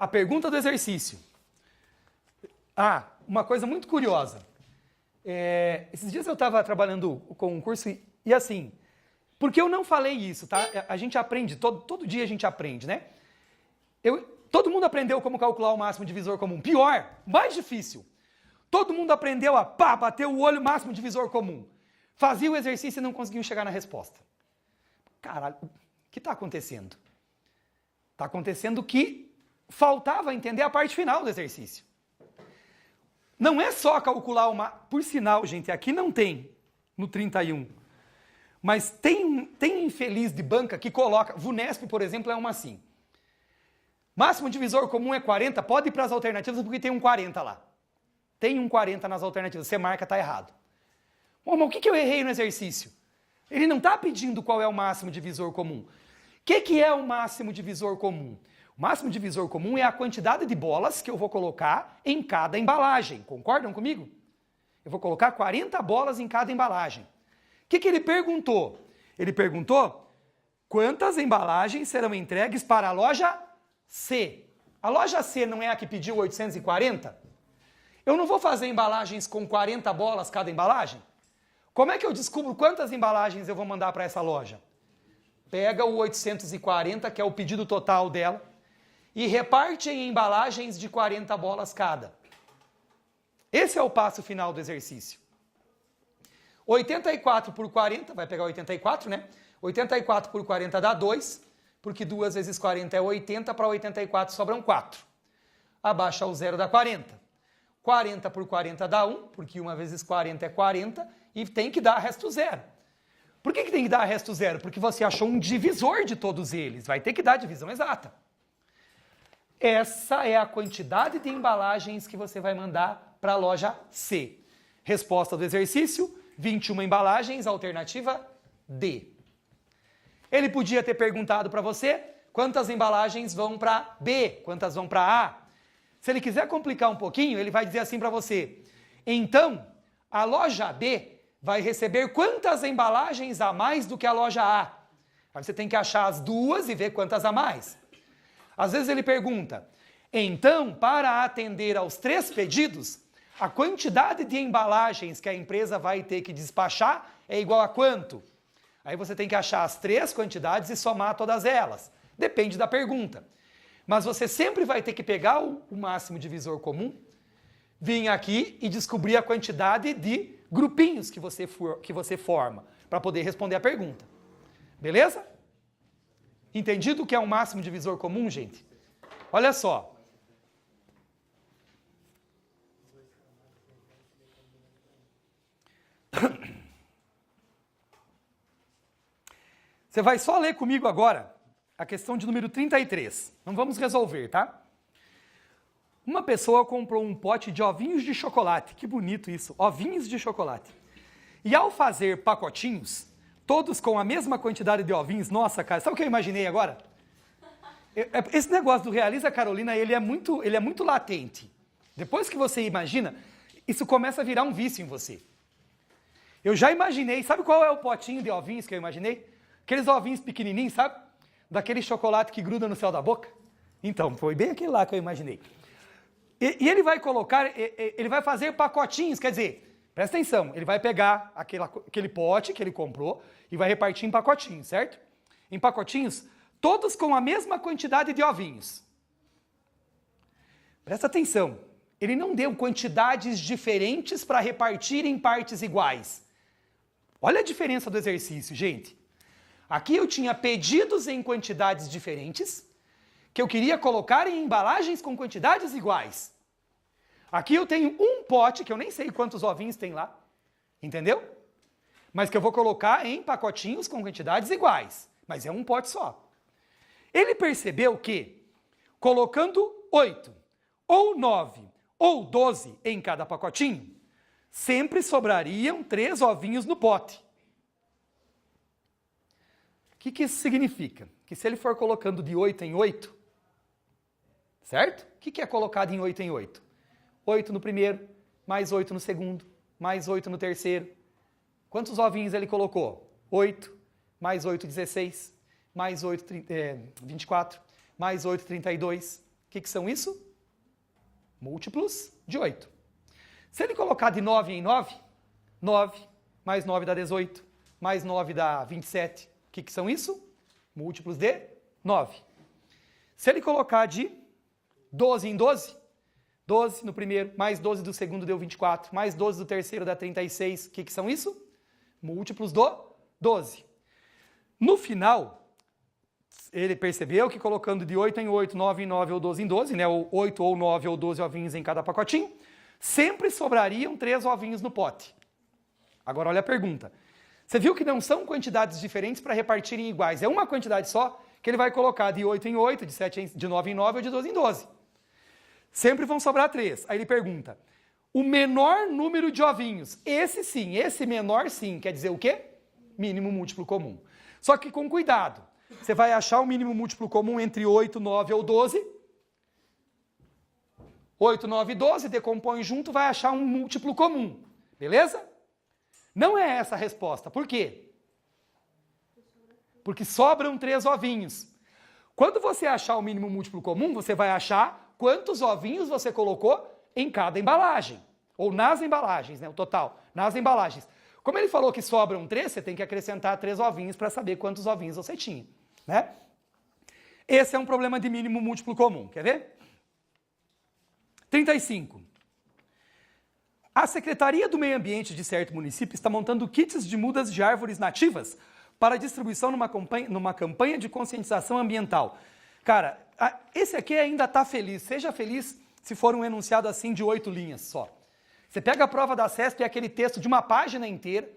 a pergunta do exercício. Ah, uma coisa muito curiosa. Esses dias eu estava trabalhando com um curso e assim, porque eu não falei isso, tá? A gente aprende, todo dia a gente aprende, né? Todo mundo aprendeu como calcular o máximo divisor comum. Pior, mais difícil. Todo mundo aprendeu a bater o olho máximo divisor comum. Fazia o exercício e não conseguiu chegar na resposta. Caralho, o que está acontecendo? Está acontecendo que faltava entender a parte final do exercício. Não é só calcular uma... Por sinal, gente, aqui não tem no 31. Mas tem infeliz de banca que coloca... VUNESP, por exemplo, é uma assim. Máximo divisor comum é 40, pode ir para as alternativas porque tem um 40 lá. Tem um 40 nas alternativas, você marca, está errado. Bom, mas o que eu errei no exercício? Ele não está pedindo qual é o máximo divisor comum. O que é o máximo divisor comum? O máximo divisor comum é a quantidade de bolas que eu vou colocar em cada embalagem. Concordam comigo? Eu vou colocar 40 bolas em cada embalagem. O que ele perguntou? Ele perguntou quantas embalagens serão entregues para a loja C. A loja C não é a que pediu 840? Eu não vou fazer embalagens com 40 bolas cada embalagem? Como é que eu descubro quantas embalagens eu vou mandar para essa loja? Pega o 840, que é o pedido total dela, e reparte em embalagens de 40 bolas cada. Esse é o passo final do exercício. 84 por 40, vai pegar 84, né? 84 por 40 dá 2, porque 2 vezes 40 é 80, para 84 sobram 4. Abaixa o 0 dá 40. 40 por 40 dá 1, porque 1 vezes 40 é 40, e tem que dar resto zero. Por que tem que dar resto zero? Porque você achou um divisor de todos eles, vai ter que dar a divisão exata. Essa é a quantidade de embalagens que você vai mandar para a loja C. Resposta do exercício, 21 embalagens, alternativa D. Ele podia ter perguntado para você quantas embalagens vão para B, quantas vão para A. Se ele quiser complicar um pouquinho, ele vai dizer assim para você: então, a loja B vai receber quantas embalagens a mais do que a loja A? Aí você tem que achar as duas e ver quantas a mais. Às vezes ele pergunta: então, para atender aos 3 pedidos, a quantidade de embalagens que a empresa vai ter que despachar é igual a quanto? Aí você tem que achar as 3 quantidades e somar todas elas. Depende da pergunta. Mas você sempre vai ter que pegar o máximo divisor comum, vir aqui e descobrir a quantidade de grupinhos que você forma para poder responder a pergunta. Beleza? Entendido o que é um máximo divisor comum, gente? Olha só. Você vai só ler comigo agora a questão de número 33. Não vamos resolver, tá? Uma pessoa comprou um pote de ovinhos de chocolate. Que bonito isso, ovinhos de chocolate. E ao fazer pacotinhos, todos com a mesma quantidade de ovinhos, nossa, cara, sabe o que eu imaginei agora? Esse negócio do Realiza Carolina, ele é muito latente. Depois que você imagina, isso começa a virar um vício em você. Eu já imaginei, sabe qual é o potinho de ovinhos que eu imaginei? Aqueles ovinhos pequenininhos, sabe? Daquele chocolate que gruda no céu da boca. Então, foi bem aquele lá que eu imaginei. E ele vai colocar, ele vai fazer pacotinhos, quer dizer, presta atenção, ele vai pegar aquele pote que ele comprou e vai repartir em pacotinhos, certo? Em pacotinhos, todos com a mesma quantidade de ovinhos. Presta atenção, ele não deu quantidades diferentes para repartir em partes iguais. Olha a diferença do exercício, gente. Aqui eu tinha pedidos em quantidades diferentes, que eu queria colocar em embalagens com quantidades iguais. Aqui eu tenho um pote, que eu nem sei quantos ovinhos tem lá, entendeu? Mas que eu vou colocar em pacotinhos com quantidades iguais, mas é um pote só. Ele percebeu que, colocando 8, ou 9, ou 12 em cada pacotinho, sempre sobrariam 3 ovinhos no pote. O que isso significa? Que se ele for colocando de 8 em 8, certo? O que é colocado em 8 em 8? 8 no primeiro, mais 8 no segundo, mais 8 no terceiro. Quantos ovinhos ele colocou? 8, mais 8, 16, mais 8, 24, mais 8, 32. que são isso? Múltiplos de 8. Se ele colocar de 9 em 9, 9 mais 9 dá 18, mais 9 dá 27. O que são isso? Múltiplos de 9. Se ele colocar de 12 em 12, 12 no primeiro, mais 12 do segundo deu 24, mais 12 do terceiro dá 36. O que são isso? Múltiplos do 12. No final, ele percebeu que colocando de 8 em 8, 9 em 9 ou 12 em 12, né, ou 8 ou 9 ou 12 ovinhos em cada pacotinho, sempre sobrariam 3 ovinhos no pote. Agora olha a pergunta. Você viu que não são quantidades diferentes para repartirem iguais. É uma quantidade só que ele vai colocar de 8 em 8, de 9 em 9 ou de 12 em 12. Sempre vão sobrar 3. Aí ele pergunta, o menor número de ovinhos, esse sim, esse menor sim, quer dizer o quê? Mínimo múltiplo comum. Só que com cuidado, você vai achar o mínimo múltiplo comum entre 8, 9 ou 12. 8, 9 e 12, decompõe junto, vai achar um múltiplo comum. Beleza? Não é essa a resposta. Por quê? Porque sobram 3 ovinhos. Quando você achar o mínimo múltiplo comum, você vai achar quantos ovinhos você colocou em cada embalagem. Ou nas embalagens, né? O total. Nas embalagens. Como ele falou que sobram 3, você tem que acrescentar 3 ovinhos para saber quantos ovinhos você tinha. Né? Esse é um problema de mínimo múltiplo comum. Quer ver? 35. A Secretaria do Meio Ambiente de certo município está montando kits de mudas de árvores nativas para distribuição numa campanha de conscientização ambiental. Cara, esse aqui ainda está feliz. Seja feliz se for um enunciado assim de 8 linhas só. Você pega a prova da CESP e aquele texto de uma página inteira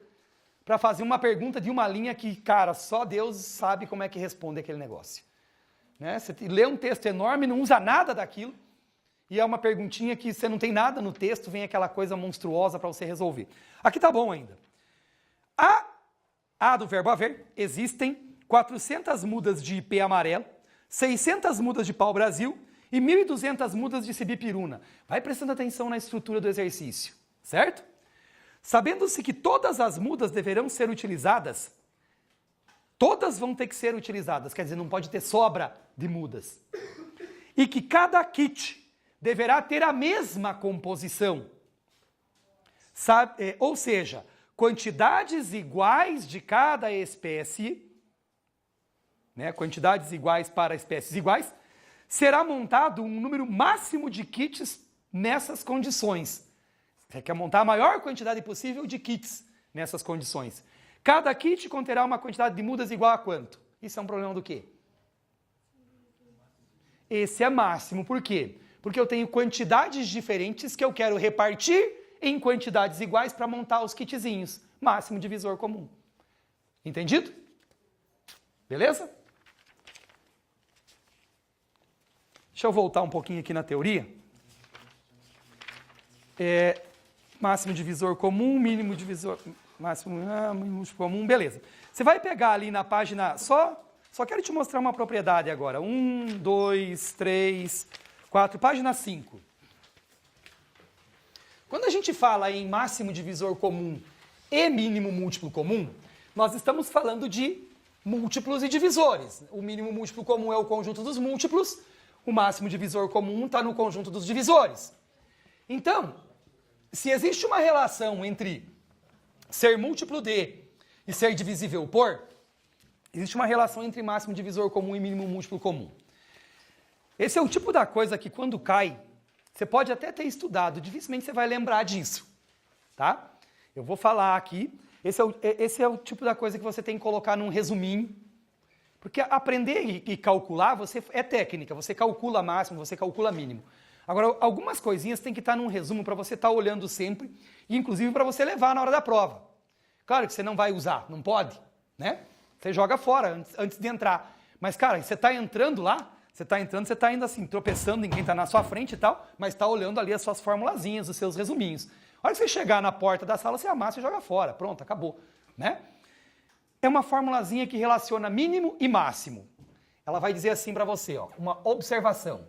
para fazer uma pergunta de uma linha que, cara, só Deus sabe como é que responde aquele negócio. Né? Você lê um texto enorme, não usa nada daquilo, e é uma perguntinha que você não tem nada no texto, vem aquela coisa monstruosa para você resolver. Aqui tá bom ainda. A do verbo haver, existem 400 mudas de ipê amarelo, 600 mudas de pau-brasil e 1.200 mudas de sibipiruna. Vai prestando atenção na estrutura do exercício, certo? Sabendo-se que todas as mudas deverão ser utilizadas, todas vão ter que ser utilizadas, quer dizer, não pode ter sobra de mudas. E que cada kit deverá ter a mesma composição. Ou seja, quantidades iguais de cada espécie, né, quantidades iguais para espécies iguais, será montado um número máximo de kits nessas condições. Você quer montar a maior quantidade possível de kits nessas condições. Cada kit conterá uma quantidade de mudas igual a quanto? Isso é um problema do quê? Esse é máximo. Por quê? Porque eu tenho quantidades diferentes que eu quero repartir em quantidades iguais para montar os kitzinhos. Máximo divisor comum. Entendido? Beleza? Deixa eu voltar um pouquinho aqui na teoria. Máximo divisor comum, mínimo divisor... mínimo comum, beleza. Você vai pegar ali na página... Só quero te mostrar uma propriedade agora. 1, 2, 3... 4, página 5. Quando a gente fala em máximo divisor comum e mínimo múltiplo comum, nós estamos falando de múltiplos e divisores. O mínimo múltiplo comum é o conjunto dos múltiplos, o máximo divisor comum está no conjunto dos divisores. Então, se existe uma relação entre ser múltiplo de e ser divisível por, existe uma relação entre máximo divisor comum e mínimo múltiplo comum. Esse é o tipo da coisa que quando cai, você pode até ter dificilmente você vai lembrar disso, tá? Eu vou falar aqui, esse é o tipo da coisa que você tem que colocar num resuminho, porque aprender e calcular é técnica, você calcula máximo, você calcula mínimo. Agora, algumas coisinhas tem que estar num resumo para você estar olhando sempre, e inclusive para você levar na hora da prova. Claro que você não vai usar, não pode, né? Você joga fora antes de entrar. Mas, cara, você está entrando lá, você está indo assim, tropeçando em quem está na sua frente e tal, mas está olhando ali as suas formulazinhas, os seus resuminhos. A hora que você chegar na porta da sala, você amassa e joga fora. Pronto, acabou. Né? É uma formulazinha que relaciona mínimo e máximo. Ela vai dizer assim para você, ó, uma observação.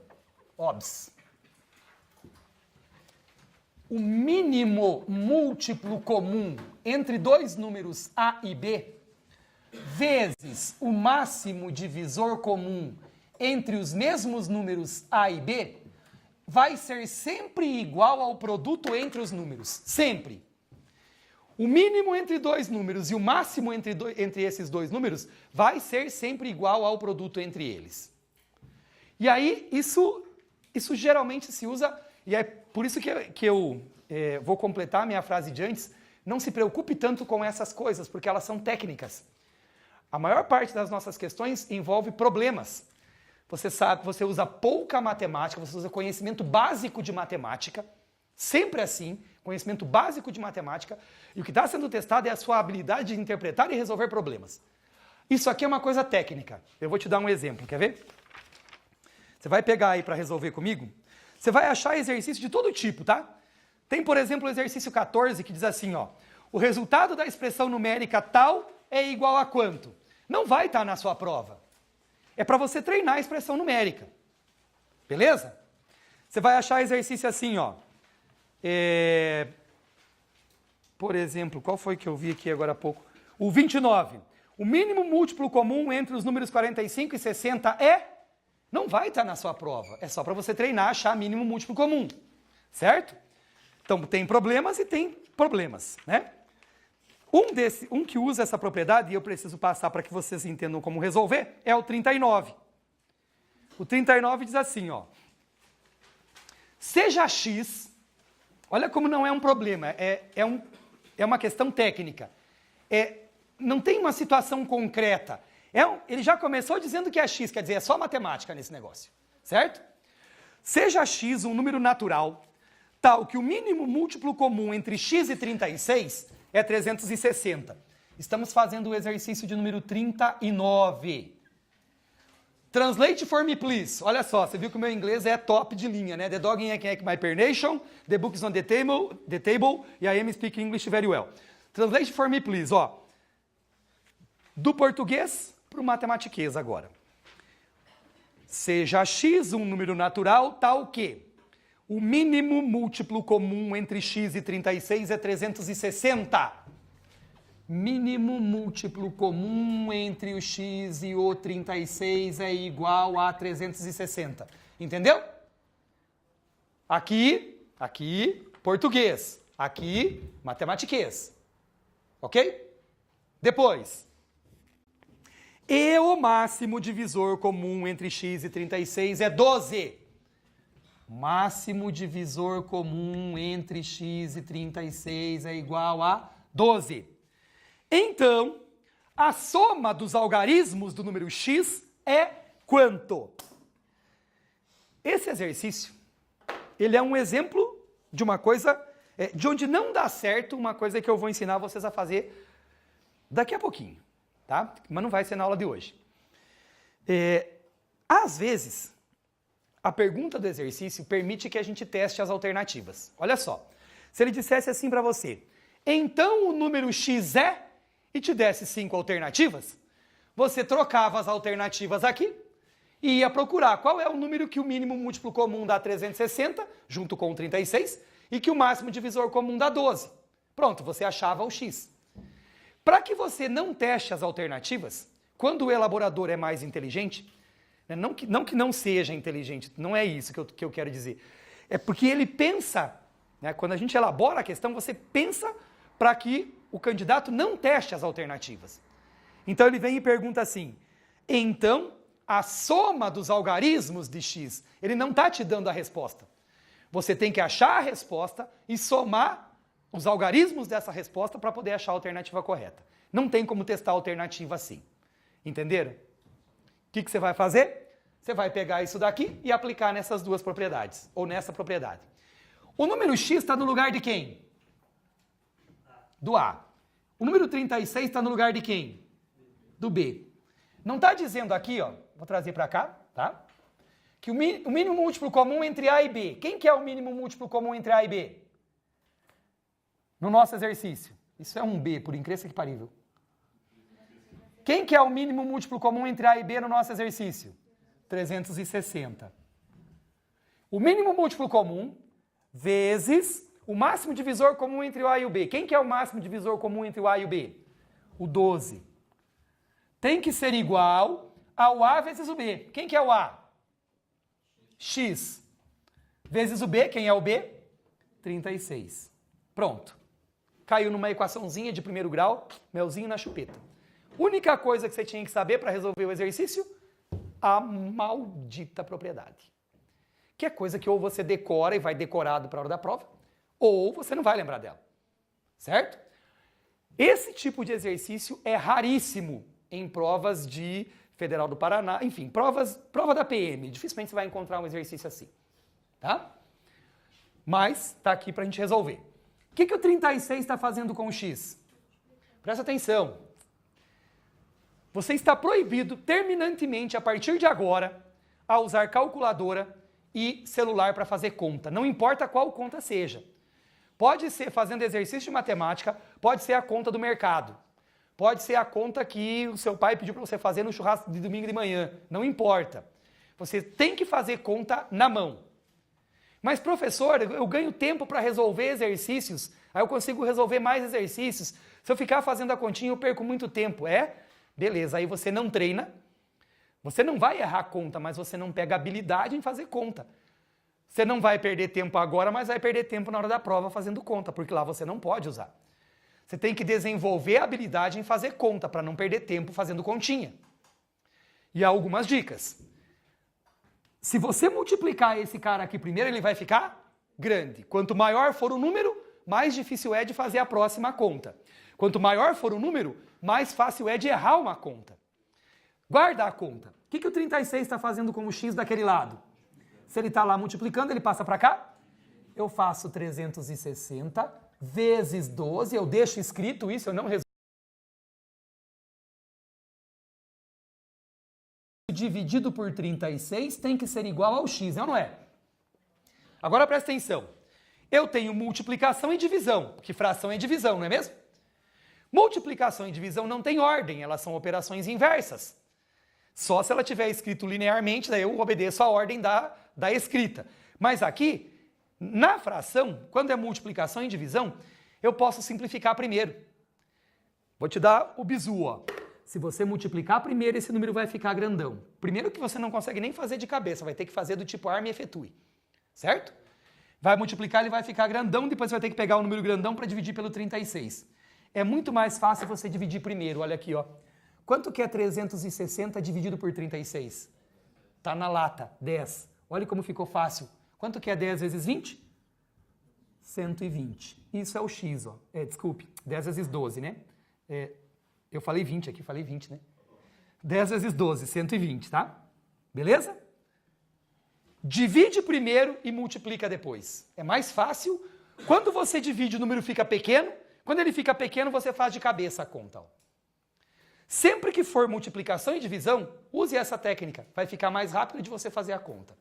Obs. O mínimo múltiplo comum entre dois números A e B vezes o máximo divisor comum entre os mesmos números A e B vai ser sempre igual ao produto entre os números. Sempre. O mínimo entre dois números e o máximo entre esses dois números vai ser sempre igual ao produto entre eles. E aí, isso geralmente se usa, e é por isso que eu vou completar a minha frase de antes, não se preocupe tanto com essas coisas, porque elas são técnicas. A maior parte das nossas questões envolve problemas. Você sabe, você usa pouca matemática, você usa conhecimento básico de matemática, sempre assim, conhecimento básico de matemática, e o que está sendo testado é a sua habilidade de interpretar e resolver problemas. Isso aqui é uma coisa técnica. Eu vou te dar um exemplo, quer ver? Você vai pegar aí para resolver comigo, você vai achar exercício de todo tipo, tá? Tem, por exemplo, o exercício 14, que diz assim, ó, o resultado da expressão numérica tal é igual a quanto? Não vai estar na sua prova. É para você treinar a expressão numérica. Beleza? Você vai achar exercício assim, ó. Por exemplo, qual foi que eu vi aqui agora há pouco? O 29. O mínimo múltiplo comum entre os números 45 e 60 é... Não vai estar na sua prova. É só para você treinar, achar mínimo múltiplo comum. Certo? Então, tem problemas e tem problemas, né? Um que usa essa propriedade, e eu preciso passar para que vocês entendam como resolver, é o 39. O 39 diz assim, ó. Seja x, olha como não é um problema, é uma questão técnica. Não tem uma situação concreta. Ele já começou dizendo que é x, quer dizer, é só matemática nesse negócio, certo? Seja x um número natural, tal que o mínimo múltiplo comum entre x e 36 é 360. Estamos fazendo o exercício de número 39. Translate for me, please. Olha só, você viu que o meu inglês é top de linha, né? The dog ain't my pernation, the book is on the table, e I am speaking English very well. Translate for me, please. Ó, do português para o matematiquês agora. Seja x um número natural tal que o mínimo múltiplo comum entre x e 36 é 360. Mínimo múltiplo comum entre o x e o 36 é igual a 360. Entendeu? Aqui, português. Aqui, matematiquês. Ok? Depois. E o máximo divisor comum entre x e 36 é 12. Máximo divisor comum entre x e 36 é igual a 12. Então, a soma dos algarismos do número x é quanto? Esse exercício, ele é um exemplo de uma coisa, de onde não dá certo, uma coisa que eu vou ensinar vocês a fazer daqui a pouquinho, tá? Mas não vai ser na aula de hoje. Às vezes, a pergunta do exercício permite que a gente teste as alternativas. Olha só, se ele dissesse assim para você, então o número x é, e te desse 5 alternativas, você trocava as alternativas aqui e ia procurar qual é o número que o mínimo múltiplo comum dá 360, junto com o 36, e que o máximo divisor comum dá 12. Pronto, você achava o x. Para que você não teste as alternativas, quando o elaborador é mais inteligente, não que não seja inteligente, não é isso que eu quero dizer. É porque ele pensa, né, quando a gente elabora a questão, você pensa para que o candidato não teste as alternativas. Então ele vem e pergunta assim, então a soma dos algarismos de x, ele não está te dando a resposta. Você tem que achar a resposta e somar os algarismos dessa resposta para poder achar a alternativa correta. Não tem como testar a alternativa assim. Entenderam? O que você vai fazer? Você vai pegar isso daqui e aplicar nessas duas propriedades, ou nessa propriedade. O número x está no lugar de quem? Do A. O número 36 está no lugar de quem? Do B. Não está dizendo aqui, ó, vou trazer para cá, tá? Que o mínimo múltiplo comum entre A e B. Quem que é o mínimo múltiplo comum entre A e B? No nosso exercício. Isso é um B, por incrível que parível. Quem que é o mínimo múltiplo comum entre A e B no nosso exercício? 360. O mínimo múltiplo comum vezes o máximo divisor comum entre o A e o B. Quem que é o máximo divisor comum entre o A e o B? O 12. Tem que ser igual ao A vezes o B. Quem que é o A? X. Vezes o B, quem é o B? 36. Pronto. Caiu numa equaçãozinha de primeiro grau, melzinho na chupeta. Única coisa que você tinha que saber para resolver o exercício? A maldita propriedade. Que é coisa que ou você decora e vai decorado para a hora da prova, ou você não vai lembrar dela. Certo? Esse tipo de exercício é raríssimo em provas de Federal do Paraná, enfim, prova da PM. Dificilmente você vai encontrar um exercício assim. Tá? Mas está aqui para a gente resolver. O que o 36 está fazendo com o X? Presta atenção. Você está proibido terminantemente, a partir de agora, a usar calculadora e celular para fazer conta. Não importa qual conta seja. Pode ser fazendo exercício de matemática, pode ser a conta do mercado. Pode ser a conta que o seu pai pediu para você fazer no churrasco de domingo de manhã. Não importa. Você tem que fazer conta na mão. Mas, professor, eu ganho tempo para resolver exercícios, aí eu consigo resolver mais exercícios. Se eu ficar fazendo a continha, eu perco muito tempo. Beleza, aí você não treina, você não vai errar a conta, mas você não pega habilidade em fazer conta. Você não vai perder tempo agora, mas vai perder tempo na hora da prova fazendo conta, porque lá você não pode usar. Você tem que desenvolver a habilidade em fazer conta, para não perder tempo fazendo continha. E há algumas dicas. Se você multiplicar esse cara aqui primeiro, ele vai ficar grande. Quanto maior for o número, mais difícil é de fazer a próxima conta. Quanto maior for o número, mais fácil é de errar uma conta. Guarda a conta. O que o 36 está fazendo com o X daquele lado? Se ele está lá multiplicando, ele passa para cá? Eu faço 360 vezes 12, eu deixo escrito isso, eu não resolvo. Dividido por 36 tem que ser igual ao X, é ou não é? Agora presta atenção. Eu tenho multiplicação e divisão, porque fração é divisão, não é mesmo? Multiplicação e divisão não tem ordem, elas são operações inversas. Só se ela tiver escrito linearmente, daí eu obedeço a ordem da escrita. Mas aqui, na fração, quando é multiplicação e divisão, eu posso simplificar primeiro. Vou te dar o bizu, ó. Se você multiplicar primeiro, esse número vai ficar grandão. Primeiro que você não consegue nem fazer de cabeça, vai ter que fazer do tipo arma e efetue. Certo? Vai multiplicar, ele vai ficar grandão, depois você vai ter que pegar o número grandão para dividir pelo 36. É muito mais fácil você dividir primeiro, olha aqui, ó. Quanto que é 360 dividido por 36? Tá na lata, 10. Olha como ficou fácil. Quanto que é 10 vezes 20? 120. Isso é o X, ó. Desculpe, 10 vezes 12, né? Eu falei 20 aqui, falei 20, né? 10 vezes 12, 120, tá? Beleza? Divide primeiro e multiplica depois. É mais fácil. Quando você divide, o número fica pequeno. Quando ele fica pequeno, você faz de cabeça a conta, ó. Sempre que for multiplicação e divisão, use essa técnica. Vai ficar mais rápido de você fazer a conta.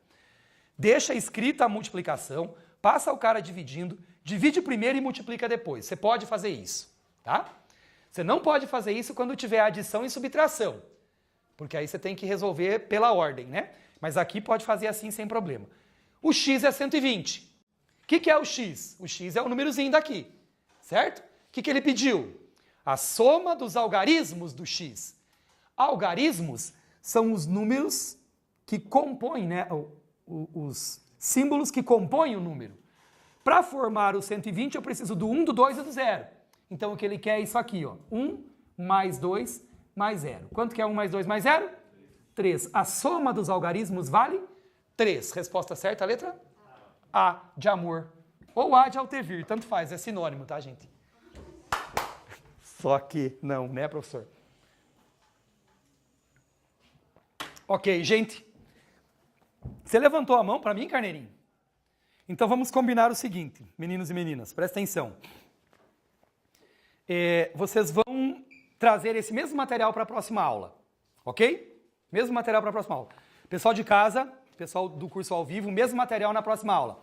Deixa escrita a multiplicação, passa o cara dividindo, divide primeiro e multiplica depois. Você pode fazer isso, tá? Você não pode fazer isso quando tiver adição e subtração, porque aí você tem que resolver pela ordem, né? Mas aqui pode fazer assim sem problema. O X é 120. O que é o X? O X é o númerozinho daqui, certo? O que ele pediu? A soma dos algarismos do X. Algarismos são os números que compõem, né? Os símbolos que compõem o número. Para formar o 120, eu preciso do 1, do 2 e do 0. Então, o que ele quer é isso aqui, ó. 1 mais 2 mais 0. Quanto que é 1 mais 2 mais 0? 3. A soma dos algarismos vale 3. Resposta certa, a letra A, de amor. Ou A de Altevir, tanto faz, é sinônimo, tá, gente? Só que não, né, professor? Ok, gente. Você levantou a mão para mim, carneirinho? Então vamos combinar o seguinte, meninos e meninas, presta atenção. Vocês vão trazer esse mesmo material para a próxima aula, ok? Mesmo material para a próxima aula. Pessoal de casa, pessoal do curso ao vivo, mesmo material na próxima aula.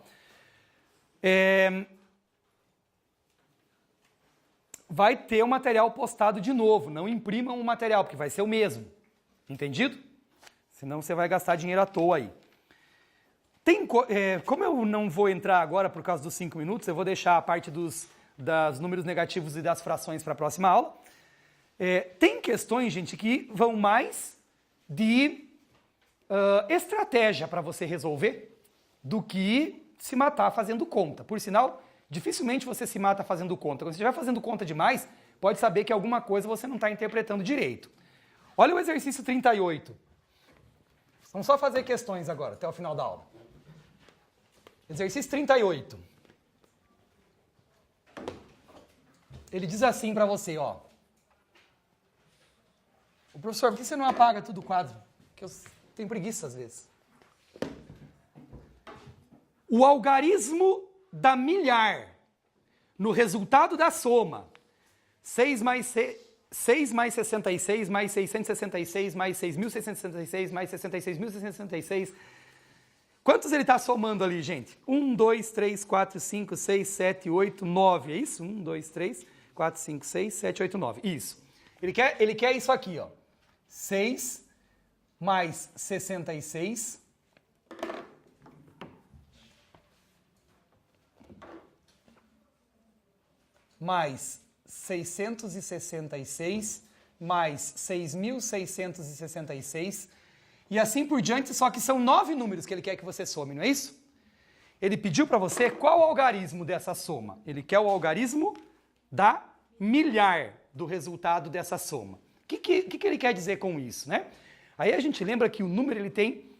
Vai ter o material postado de novo, não imprimam o material, porque vai ser o mesmo, entendido? Senão você vai gastar dinheiro à toa aí. Como eu não vou entrar agora por causa dos 5 minutos, eu vou deixar a parte dos números negativos e das frações para a próxima aula. Tem questões, gente, que vão mais de estratégia para você resolver do que se matar fazendo conta. Por sinal, dificilmente você se mata fazendo conta. Quando você estiver fazendo conta demais, pode saber que alguma coisa você não está interpretando direito. Olha o exercício 38. Vamos só fazer questões agora, até o final da aula. Exercício 38. Ele diz assim para você, ó. O professor, por que você não apaga tudo o quadro? Porque eu tenho preguiça às vezes. O algarismo da milhar no resultado da soma 6 mais 66 mais 666 mais 6.666 mais 66.666. Quantos ele está somando ali, gente? 1, 2, 3, 4, 5, 6, 7, 8, 9. É isso? 1, 2, 3, 4, 5, 6, 7, 8, 9. Isso. Ele quer isso aqui, ó. 6 mais 66 mais 666 mais 6.666 e assim por diante, só que são 9 números que ele quer que você some, não é isso? Ele pediu para você qual o algarismo dessa soma. Ele quer o algarismo da milhar do resultado dessa soma. O que ele quer dizer com isso, né? Aí a gente lembra que o número ele tem,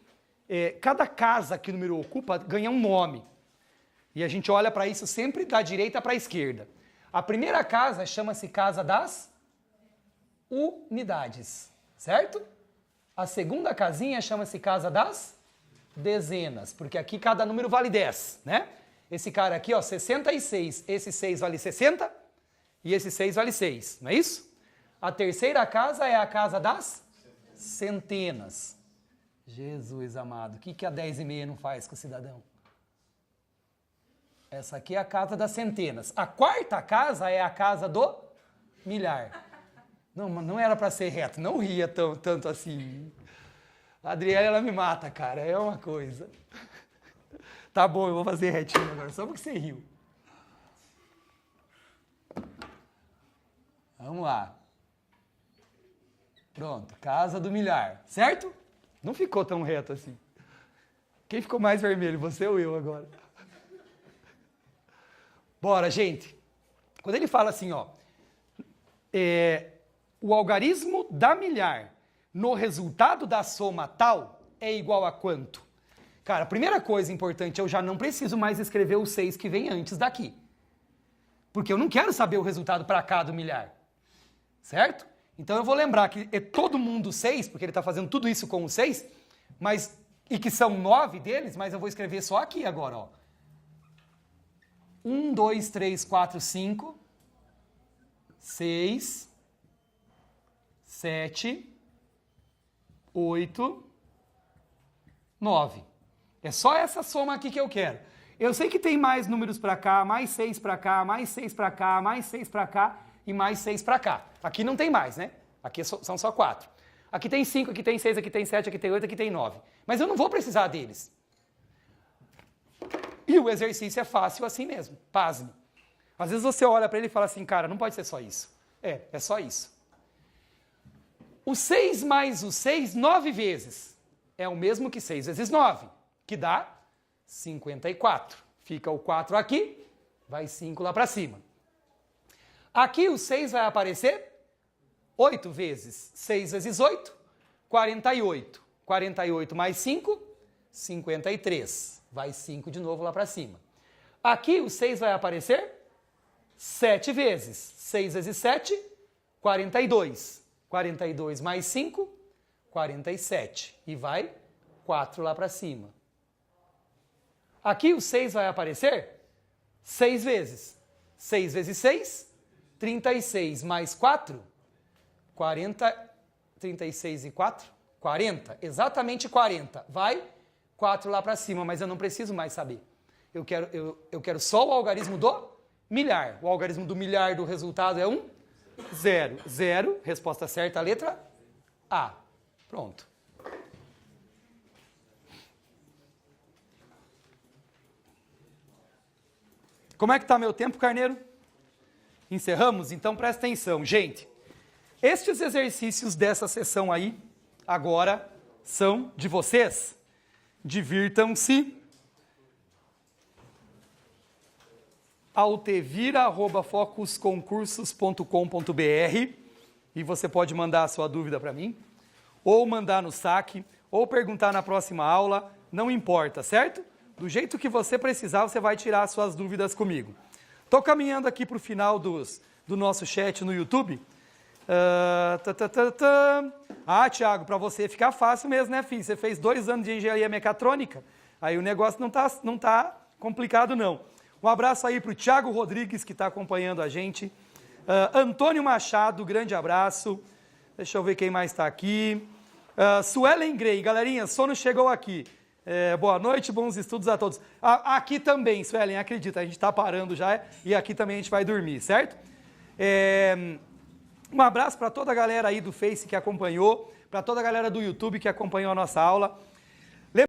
cada casa que o número ocupa ganha um nome. E a gente olha para isso sempre da direita para a esquerda. A primeira casa chama-se casa das unidades, certo? A segunda casinha chama-se casa das dezenas, porque aqui cada número vale 10, né? Esse cara aqui, ó, 66, esse 6 vale 60 e esse 6 vale 6, não é isso? A terceira casa é a casa das centenas. Jesus amado, o que a 10 e meia não faz com o cidadão? Essa aqui é a casa das centenas. A quarta casa é a casa do milhar. Não era para ser reto, não ria tanto assim. A Adriele, ela me mata, cara, é uma coisa. Tá bom, eu vou fazer retinho agora, só porque você riu. Vamos lá. Pronto, casa do milhar, certo? Não ficou tão reto assim. Quem ficou mais vermelho, você ou eu agora? Bora, gente. Quando ele fala assim, ó, o algarismo da milhar no resultado da soma tal é igual a quanto? Cara, a primeira coisa importante, eu já não preciso mais escrever o 6 que vem antes daqui. Porque eu não quero saber o resultado para cá do milhar. Certo? Então eu vou lembrar que é todo mundo 6, porque ele está fazendo tudo isso com o 6, e que são 9 deles, mas eu vou escrever só aqui agora, ó. 1, 2, 3, 4, 5, 6, 7, 8, 9. É só essa soma aqui que eu quero. Eu sei que tem mais números para cá, mais 6 para cá, mais 6 para cá, mais 6 para cá e mais 6 para cá. Aqui não tem mais, né? Aqui são só 4. Aqui tem 5, aqui tem 6, aqui tem 7, aqui tem 8, aqui tem 9. Mas eu não vou precisar deles. E o exercício é fácil assim mesmo, pasme. Às vezes você olha para ele e fala assim, cara, não pode ser só isso. É só isso. O 6 mais o 6, 9 vezes. É o mesmo que 6 vezes 9, que dá 54. Fica o 4 aqui, vai 5 lá para cima. Aqui o 6 vai aparecer 8 vezes. 6 vezes 8, 48. 48 mais 5, 53. Vai 5 de novo lá para cima. Aqui o 6 vai aparecer 7 vezes. 6 vezes 7, 42. 42 mais 5, 47. E vai 4 lá para cima. Aqui o 6 vai aparecer 6 vezes. 6 vezes 6, 36 mais 4, 40. 36 e 4, 40. Exatamente 40. Vai 4 lá para cima, mas eu não preciso mais saber. Eu quero só o algarismo do milhar. O algarismo do milhar do resultado é 1, 0. 0, resposta certa, a letra A. Pronto. Como é que está meu tempo, Carneiro? Encerramos? Então presta atenção. Gente, estes exercícios dessa sessão aí agora são de vocês. Divirtam-se. altevira@focusconcursos.com.br e você pode mandar a sua dúvida para mim, ou mandar no saque, ou perguntar na próxima aula, não importa, certo? Do jeito que você precisar, você vai tirar as suas dúvidas comigo. Estou caminhando aqui para o final do nosso chat no YouTube. Thiago, para você ficar fácil mesmo, né, filho? Você fez 2 anos de engenharia mecatrônica, aí o negócio não tá complicado, não. Um abraço aí para o Thiago Rodrigues, que está acompanhando a gente. Antônio Machado, grande abraço. Deixa eu ver quem mais está aqui. Suelen Grey, galerinha, sono chegou aqui. Boa noite, bons estudos a todos. Aqui também, Suelen, acredita, a gente está parando já e aqui também a gente vai dormir, certo? Um abraço para toda a galera aí do Face que acompanhou, para toda a galera do YouTube que acompanhou a nossa aula.